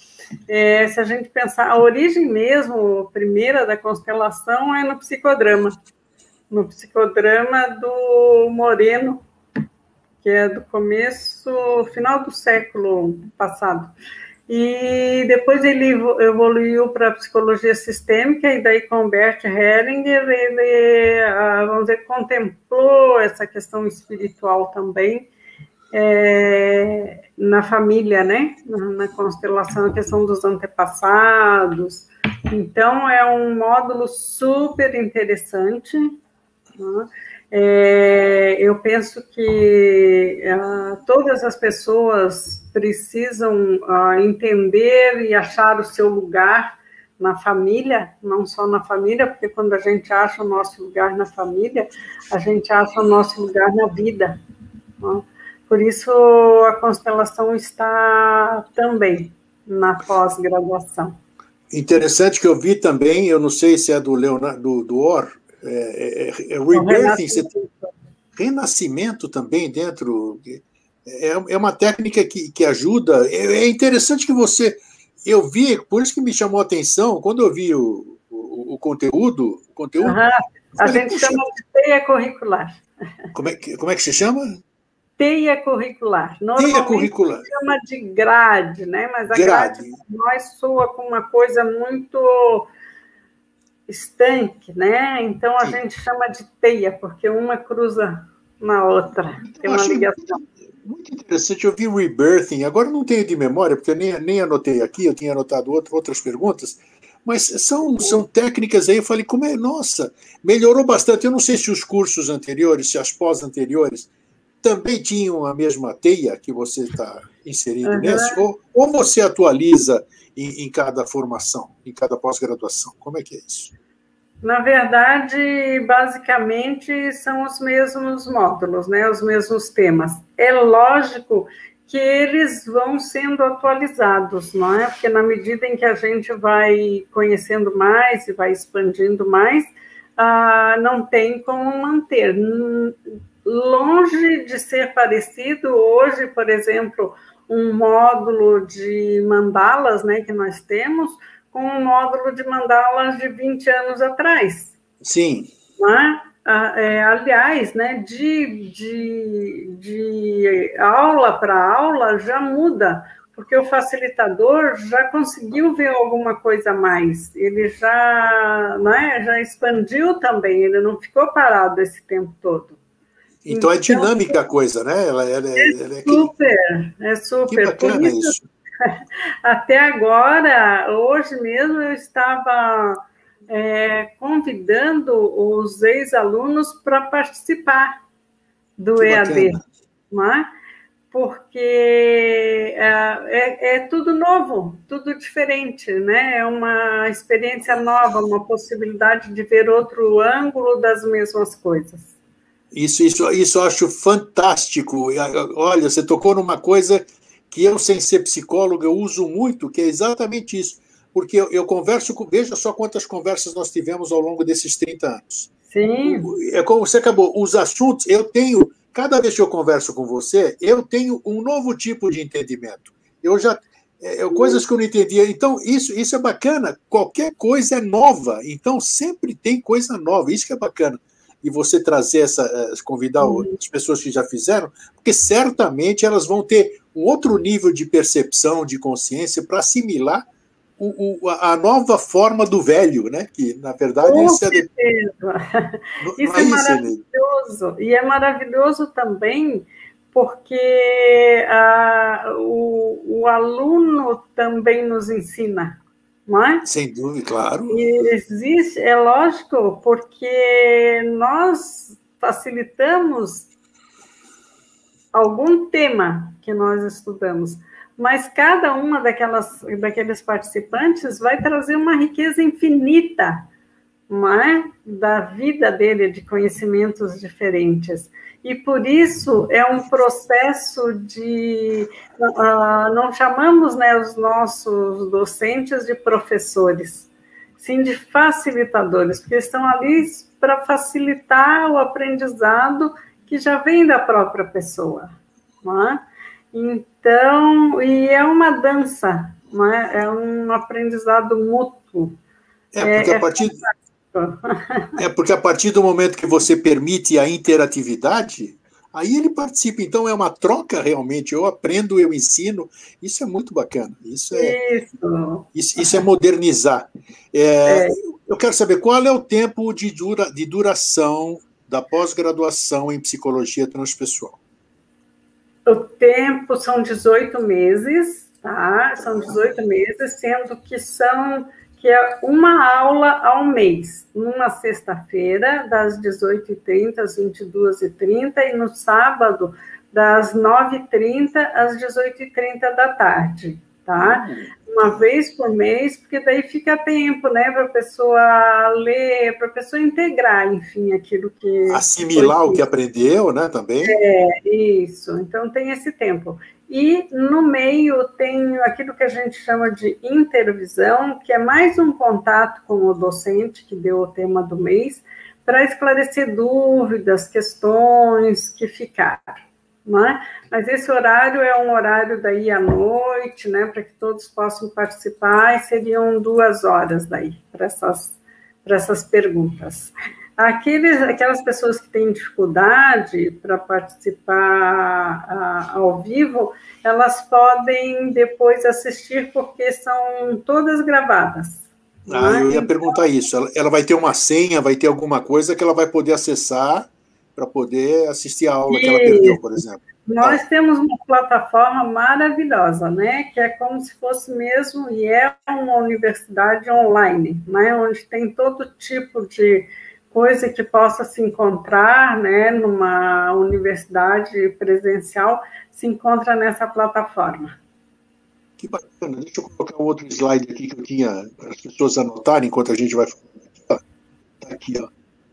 Se a gente pensar, a origem mesmo, primeira da constelação, é no psicodrama do Moreno, que é do final do século passado. E depois ele evoluiu para a psicologia sistêmica, e daí com Bert Hellinger, ele, vamos dizer, contemplou essa questão espiritual também, na família, né? Na constelação, a questão dos antepassados. Então, é um módulo super interessante, né? Eu penso que todas as pessoas precisam entender e achar o seu lugar na família, não só na família, porque quando a gente acha o nosso lugar na família, a gente acha o nosso lugar na vida, né? Por isso, a constelação está também na pós-graduação. Interessante que eu vi também, eu não sei se é do Leonardo, do Orr, Rebirthing, renascimento também dentro. É uma técnica que ajuda. É interessante que eu vi, por isso que me chamou a atenção, quando eu vi o conteúdo. A gente chama de teia curricular. Como é que se chama? Teia curricular. Normalmente se chama de grade, né? Mas a grade nós soa com uma coisa muito estanque, né? Então a gente chama de teia, porque uma cruza na outra. Tem uma ligação. Muito interessante, eu vi Rebirthing, agora não tenho de memória, porque eu nem anotei aqui, eu tinha anotado outras perguntas, mas são técnicas aí, eu falei, nossa, melhorou bastante. Eu não sei se os cursos anteriores, se as pós anteriores, também tinham a mesma teia que você está inserido nesse, ou você atualiza em cada formação, em cada pós-graduação? Como é que é isso? Na verdade, basicamente, são os mesmos módulos, né? Os mesmos temas. É lógico que eles vão sendo atualizados, não é? Porque na medida em que a gente vai conhecendo mais e vai expandindo mais, não tem como manter. Longe de ser parecido, hoje, por exemplo, um módulo de mandalas, né, que nós temos, com um módulo de mandalas de 20 anos atrás. Sim. Né? Aliás, né, de aula para aula já muda, porque o facilitador já conseguiu ver alguma coisa a mais, ele já, né, já expandiu também, ele não ficou parado esse tempo todo. Então é dinâmica a coisa, né? Ela É super. Que bacana isso. Até agora, hoje mesmo, eu estava convidando os ex-alunos para participar do EAD, né? Porque é tudo novo, tudo diferente, né? É uma experiência nova, uma possibilidade de ver outro ângulo das mesmas coisas. Isso eu acho fantástico. Olha, você tocou numa coisa que eu, sem ser psicólogo, eu uso muito, que é exatamente isso. Porque eu converso com... Veja só quantas conversas nós tivemos ao longo desses 30 anos. Sim. É como você acabou. Os assuntos, eu tenho... Cada vez que eu converso com você, eu tenho um novo tipo de entendimento. Coisas que eu não entendia. Então, isso é bacana. Qualquer coisa é nova. Então, sempre tem coisa nova. Isso que é bacana. E você trazer convidar as pessoas que já fizeram, porque certamente elas vão ter um outro nível de percepção, de consciência, para assimilar a nova forma do velho, né? Que, na verdade, com isso certeza. Isso é maravilhoso. E é maravilhoso também porque o aluno também nos ensina, não é? Sem dúvida, claro. E existe, é lógico, porque nós facilitamos algum tema que nós estudamos, mas cada uma daqueles participantes vai trazer uma riqueza infinita, não é? Da vida dele, de conhecimentos diferentes. E por isso é um processo de... não chamamos, né, os nossos docentes de professores, sim de facilitadores, porque estão ali para facilitar o aprendizado que já vem da própria pessoa, não é? Então, e é uma dança, não é? É um aprendizado mútuo. Porque a partir do momento que você permite a interatividade, aí ele participa. Então é uma troca realmente. Eu aprendo, eu ensino. Isso é muito bacana. Isso é modernizar. Eu quero saber qual é o tempo de duração da pós-graduação em psicologia transpessoal. O tempo são 18 meses, tá? São 18 meses, sendo que é uma aula ao mês, numa sexta-feira, das 18h30 às 22h30, e no sábado, das 9h30 às 18h30 da tarde, tá? Uma vez por mês, porque daí fica tempo, né, para a pessoa ler, para a pessoa integrar, enfim, aquilo que... Assimilar o que aprendeu, né, também. Isso, então tem esse tempo. E no meio tem aquilo que a gente chama de intervisão, que é mais um contato com o docente, que deu o tema do mês, para esclarecer dúvidas, questões que ficaram. Né? Mas esse horário é um horário daí à noite, né, para que todos possam participar, e seriam 2 horas daí para essas perguntas. Aquelas pessoas que têm dificuldade para participar ao vivo, elas podem depois assistir, porque são todas gravadas. Eu ia perguntar isso. Ela vai ter uma senha, vai ter alguma coisa que ela vai poder acessar para poder assistir a aula que ela perdeu, por exemplo. Nós temos uma plataforma maravilhosa, né? Que é como se fosse mesmo, e é uma universidade online, né? Onde tem todo tipo de coisa que possa se encontrar, né? Numa universidade presencial, se encontra nessa plataforma. Que bacana. Deixa eu colocar um outro slide aqui que eu tinha para as pessoas anotarem enquanto a gente vai falar. Está aqui, ó.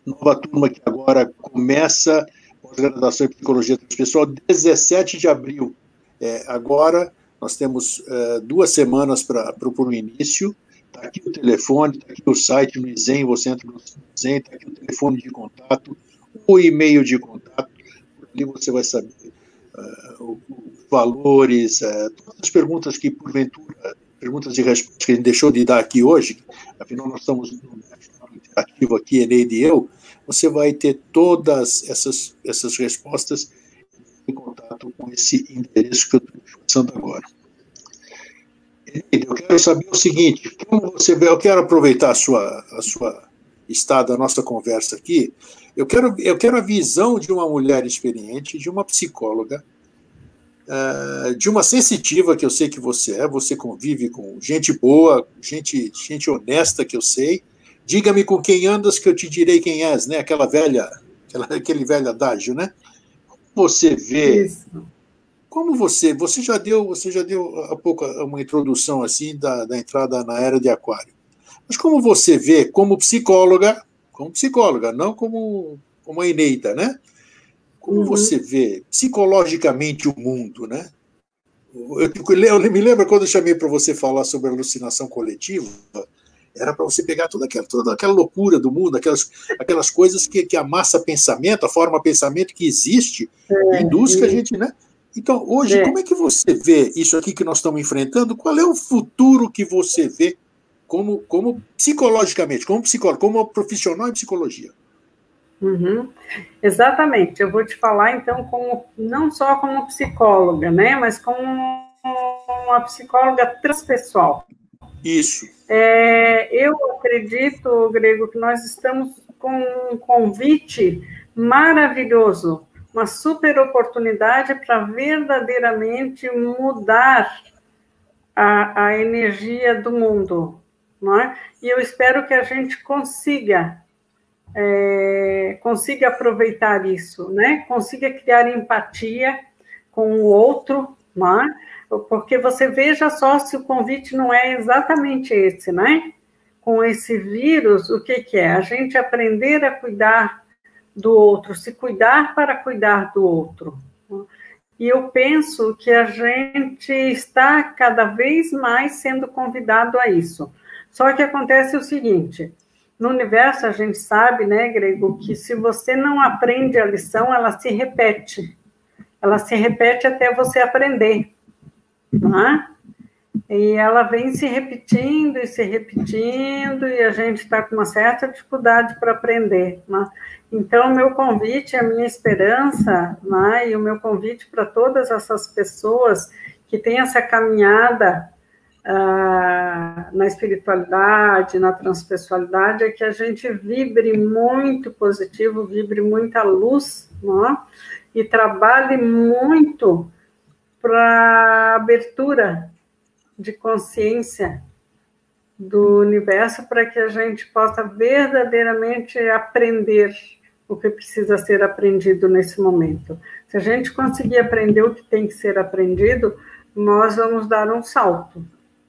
Nova turma que agora começa pós-graduação em psicologia transpessoal, 17 de abril. Agora nós temos 2 semanas para o início. Está aqui o telefone, está aqui o site no ISEM, você entra no ISEM, está aqui o telefone de contato, o e-mail de contato, por ali você vai saber valores, todas as perguntas que, porventura, perguntas e respostas que a gente deixou de dar aqui hoje, afinal nós estamos no interativo aqui, Eneida e eu, você vai ter todas essas respostas em contato com esse endereço que eu estou passando agora. Eneida, eu quero saber o seguinte, como você vê, eu quero aproveitar a sua estada, a nossa conversa aqui, eu quero a visão de uma mulher experiente, de uma psicóloga, de uma sensitiva, que eu sei que você convive com gente boa, gente honesta, que eu sei. Diga-me com quem andas, que eu te direi quem és, né? Aquele velho adágio, né? Você vê... Isso. Como você já deu há pouco uma introdução assim da entrada na era de Aquário. Mas como você vê, como psicóloga, não como a Eneida, né? Como você vê psicologicamente o mundo, né? Eu me lembro quando eu chamei para você falar sobre alucinação coletiva, era para você pegar toda aquela loucura do mundo, aquelas coisas que amassa pensamento, a forma pensamento que existe, induz que a gente, né? Então, hoje, como é que você vê isso aqui que nós estamos enfrentando? Qual é o futuro que você vê como psicologicamente, como psicólogo, como profissional em psicologia? Exatamente. Eu vou te falar, então, não só como psicóloga, né, mas como uma psicóloga transpessoal. Isso. Eu acredito, Grego, que nós estamos com um convite maravilhoso, uma super oportunidade para verdadeiramente mudar a energia do mundo, não é? E eu espero que a gente consiga aproveitar isso, né? Consiga criar empatia com o outro, não é? Porque você veja só se o convite não é exatamente esse, né? Com esse vírus, o que é? A gente aprender a cuidar do outro, se cuidar para cuidar do outro. E eu penso que a gente está cada vez mais sendo convidado a isso. Só que acontece o seguinte, no universo a gente sabe, né, Grego, que se você não aprende a lição, ela se repete. Ela se repete até você aprender. Não é? E ela vem se repetindo, e a gente está com uma certa dificuldade para aprender. Né? Então, o meu convite, a minha esperança, né, e o meu convite para todas essas pessoas que têm essa caminhada na espiritualidade, na transpessoalidade, é que a gente vibre muito positivo, vibre muita luz, né, e trabalhe muito para abertura de consciência do universo, para que a gente possa verdadeiramente aprender o que precisa ser aprendido nesse momento. Se a gente conseguir aprender o que tem que ser aprendido, nós vamos dar um salto,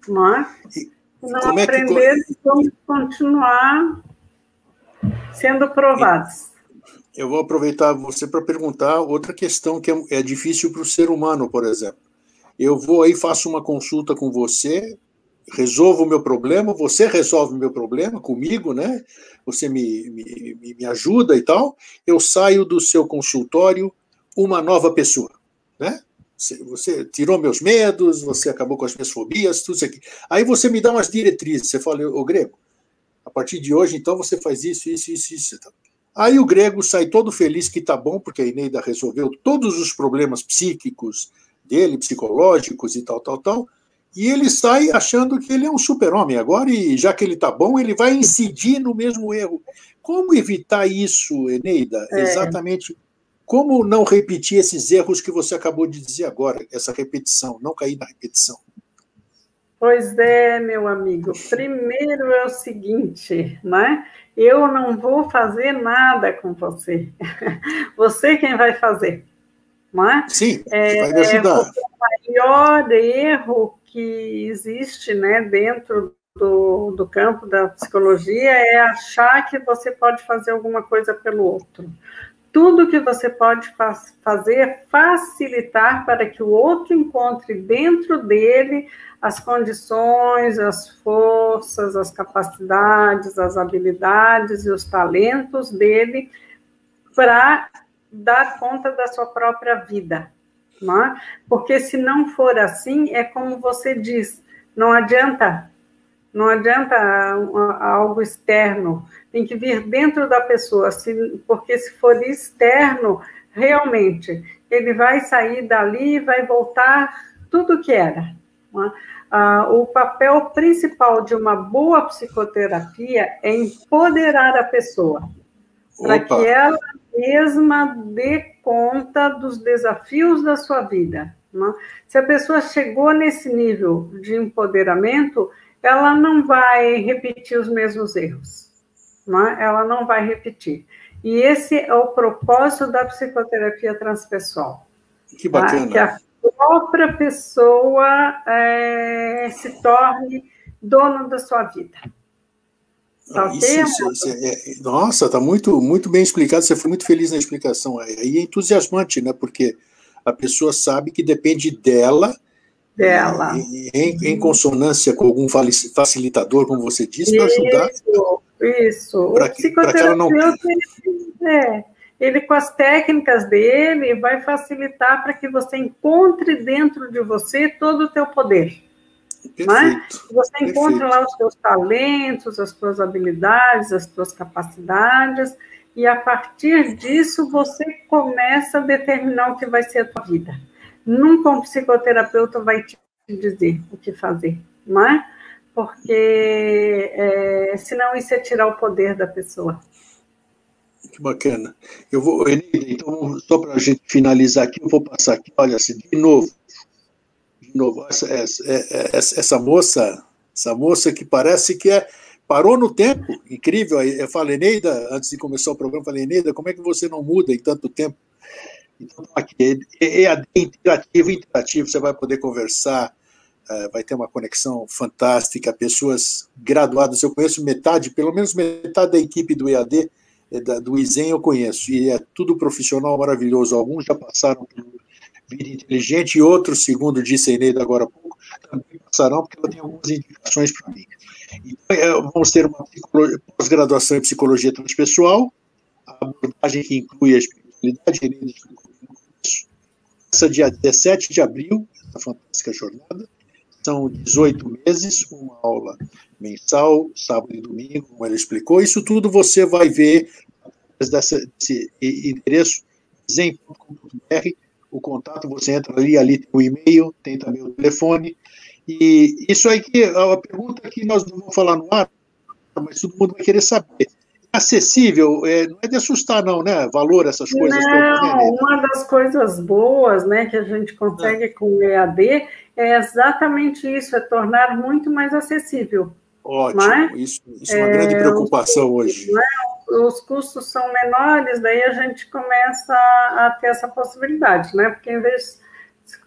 não é? Se não aprender, vamos continuar sendo provados. Eu vou aproveitar você para perguntar outra questão que é difícil para o ser humano, por exemplo. Eu vou aí, faço uma consulta com você, resolvo o meu problema, você resolve o meu problema comigo, né? Você me ajuda e tal. Eu saio do seu consultório uma nova pessoa, né? Você tirou meus medos, você acabou com as minhas fobias, tudo isso aqui. Aí você me dá umas diretrizes, você fala, ô Grego, a partir de hoje, então, você faz isso. Aí o Grego sai todo feliz que tá bom, porque a Eneida resolveu todos os problemas psíquicos dele, psicológicos e tal, e ele sai achando que ele é um super-homem agora, e já que ele tá bom, ele vai incidir no mesmo erro. Como evitar isso, Eneida? Exatamente. Como não repetir esses erros que você acabou de dizer agora, essa repetição, não cair na repetição? Pois é, meu amigo. Primeiro é o seguinte, né? Eu não vou fazer nada com você. Você quem vai fazer, não é? Sim, vai me ajudar. O maior erro que existe, né, dentro do campo da psicologia é achar que você pode fazer alguma coisa pelo outro. Tudo que você pode fazer é facilitar para que o outro encontre dentro dele as condições, as forças, as capacidades, as habilidades e os talentos dele para dar conta da sua própria vida. né? Porque se não for assim, é como você diz, não adianta algo externo, tem que vir dentro da pessoa, porque se for externo, realmente, ele vai sair dali e vai voltar tudo que era. Né? O papel principal de uma boa psicoterapia é empoderar a pessoa, para que ela mesma dê conta dos desafios da sua vida. Né? Se a pessoa chegou nesse nível de empoderamento, ela não vai repetir os mesmos erros. Né? Ela não vai repetir. E esse é o propósito da psicoterapia transpessoal. Que bacana. Tá? Que a própria pessoa se torne dona da sua vida. Nossa, está muito, muito bem explicado. Você foi muito feliz na explicação. Aí é entusiasmante, né? Porque a pessoa sabe que depende dela. Em consonância com algum facilitador, como você disse, para ajudar. Isso. O psicoterapeuta, ele com as técnicas dele, vai facilitar para que você encontre dentro de você todo o teu poder. Né? Você encontra lá os seus talentos, as suas habilidades, as suas capacidades, e a partir disso você começa a determinar o que vai ser a tua vida. Nunca um psicoterapeuta vai te dizer o que fazer, não é? Porque senão isso é tirar o poder da pessoa. Que bacana. Eu vou, então, só para a gente finalizar aqui, eu vou passar aqui, olha assim, de novo, essa moça que parece que parou no tempo, incrível. Eu falei, Eneida, antes de começar o programa, eu falei, Eneida, como é que você não muda em tanto tempo? Então, aqui, EAD interativo, você vai poder conversar, vai ter uma conexão fantástica, pessoas graduadas, eu conheço pelo menos metade da equipe do EAD, do ISEM eu conheço, e é tudo profissional maravilhoso, alguns já passaram pelo Vida Inteligente, e outros, segundo disse a Eneida agora há pouco, também passarão, porque ela tem algumas indicações para mim. Então, vamos ter uma pós-graduação em Psicologia Transpessoal, a abordagem que inclui a espiritualidade, a Eneida explicou isso. Essa dia 17 de abril, essa fantástica jornada, são 18 meses, uma aula mensal, sábado e domingo, como ela explicou. Isso tudo você vai ver através desse endereço, zen.com.br, o contato, você entra ali tem o e-mail, tem também o telefone. E isso aí que a pergunta que nós não vamos falar no ar, mas todo mundo vai querer saber. Acessível, não é de assustar não, né? Valor, essas coisas todas. Não, uma das coisas boas, né, que a gente consegue com o EAD é exatamente isso, é tornar muito mais acessível. Ótimo, isso é uma grande preocupação hoje. Né? Os custos são menores, daí a gente começa a ter essa possibilidade, né? Porque em vez,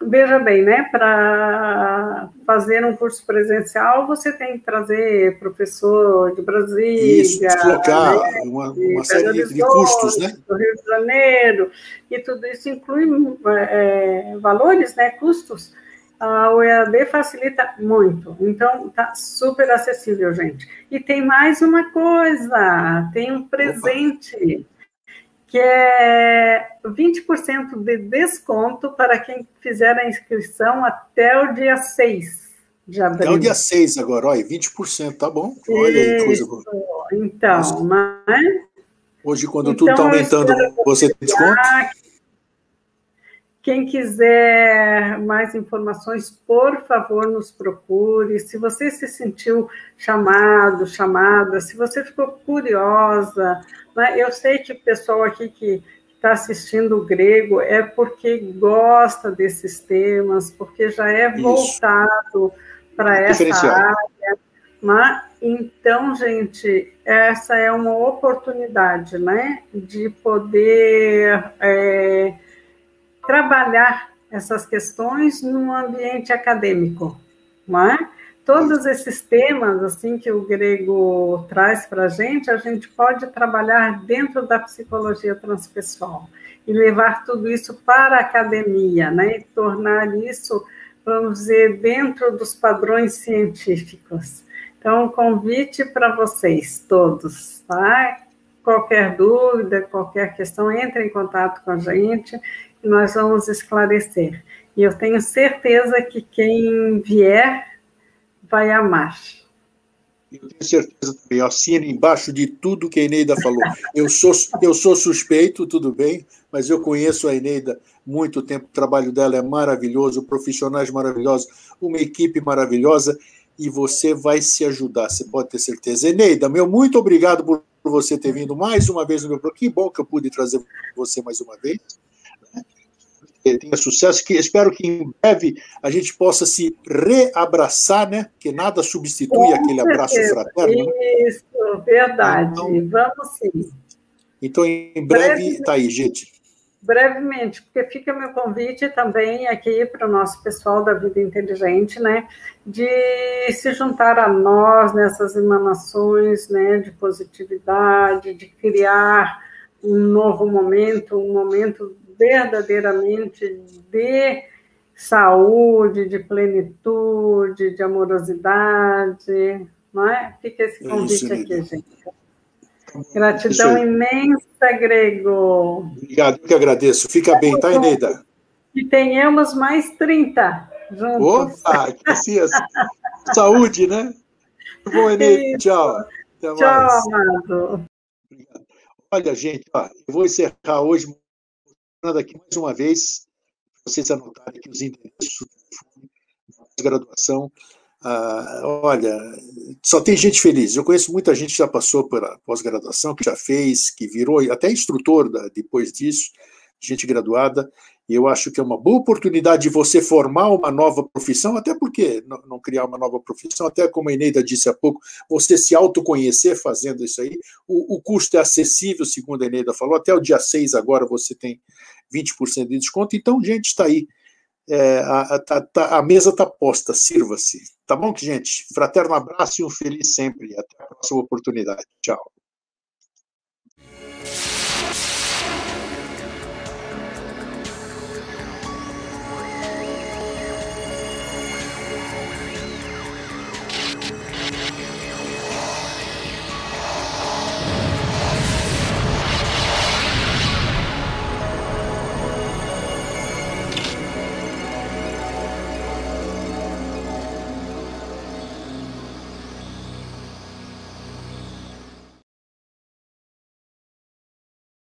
veja bem, né? Para fazer um curso presencial, você tem que trazer professor de Brasília, isso, deslocar, né? uma série de custos, né? Do Rio de Janeiro, e tudo isso inclui valores, né? Custos. O EAD facilita muito, então tá super acessível, gente. E tem mais uma coisa, tem um presente, que é 20% de desconto para quem fizer a inscrição até o dia 6 de abril. Até o dia 6 agora, olha, 20%, tá bom? Olha aí, coisa boa. Então, mas... Hoje, quando tudo está aumentando, você tem desconto? Quem quiser mais informações, por favor, nos procure. Se você se sentiu chamada, se você ficou curiosa, né? Eu sei que o pessoal aqui que está assistindo o grego é porque gosta desses temas, porque já é voltado para essa área. Né? Então, gente, essa é uma oportunidade, né, de poder... trabalhar essas questões num ambiente acadêmico, não é? Todos esses temas assim que o grego traz para a gente pode trabalhar dentro da psicologia transpessoal e levar tudo isso para a academia, né? E tornar isso, vamos dizer, dentro dos padrões científicos. Então, convite para vocês todos, tá? Qualquer dúvida, qualquer questão, entre em contato com a gente. nós vamos esclarecer. E eu tenho certeza que quem vier vai amar. Eu tenho certeza também, assino embaixo de tudo que a Eneida falou. Eu sou suspeito, tudo bem, mas eu conheço a Eneida muito tempo, o trabalho dela é maravilhoso, profissionais maravilhosos, uma equipe maravilhosa, e você vai se ajudar, você pode ter certeza. Eneida, meu muito obrigado por você ter vindo mais uma vez no meu programa. Que bom que eu pude trazer você mais uma vez. Tenha sucesso, que espero que em breve a gente possa se reabraçar, né? Que nada substitui aquele abraço fraterno. Isso, verdade. Então, vamos sim. Então, em breve, está aí, gente. Brevemente, porque fica meu convite também aqui para o nosso pessoal da Vida Inteligente, né? De se juntar a nós nessas emanações, né? De positividade, de criar um novo momento, um momento verdadeiramente de saúde, de plenitude, de amorosidade, não é? Fica esse convite aqui, gente. Gratidão imensa, Grego. Obrigado, eu que agradeço. Fica bem, tá, Eneida? Que tenhamos mais 30 juntos. Opa, que assim, saúde, né? Muito bom, Eneida. Tchau. Até mais. Tchau, amado. Obrigado. Olha, gente, eu vou encerrar hoje mostrando aqui mais uma vez, para vocês anotarem aqui os endereços da graduação. Olha, só tem gente feliz. Eu conheço muita gente que já passou pela pós-graduação, que já fez, que virou até instrutor depois disso, gente graduada, e eu acho que é uma boa oportunidade de você formar uma nova profissão, até porque não criar uma nova profissão, até como a Eneida disse há pouco, você se autoconhecer fazendo isso aí, o custo é acessível, segundo a Eneida falou, até o dia 6 agora você tem 20% de desconto, então, gente, está aí. A mesa está posta, sirva-se. Tá bom, gente? Fraterno abraço e um feliz sempre. Até a próxima oportunidade. Tchau.